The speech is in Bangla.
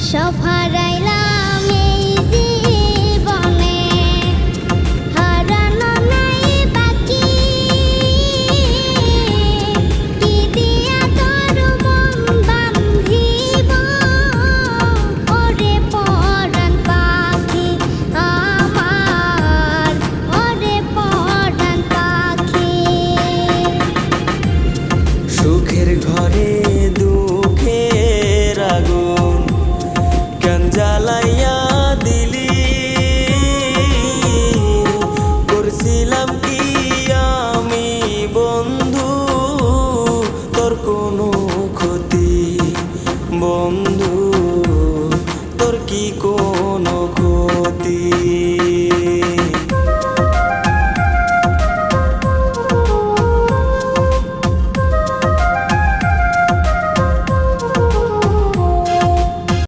সব হারাইলাম এই জীবনে, হারানো নাই বাকি। কি দিয়া তোর মন বান্ধিব, ওরে পরাণ পাখি আমার, ওরে পরাণ পাখি। সুখের ঘরে দুঃখের আগুন কেন জ্বালাইয়া দিলি, করছিলাম কি আমি বন্ধু তোর কোনো ক্ষতি, বন্ধু তোর কি কোনো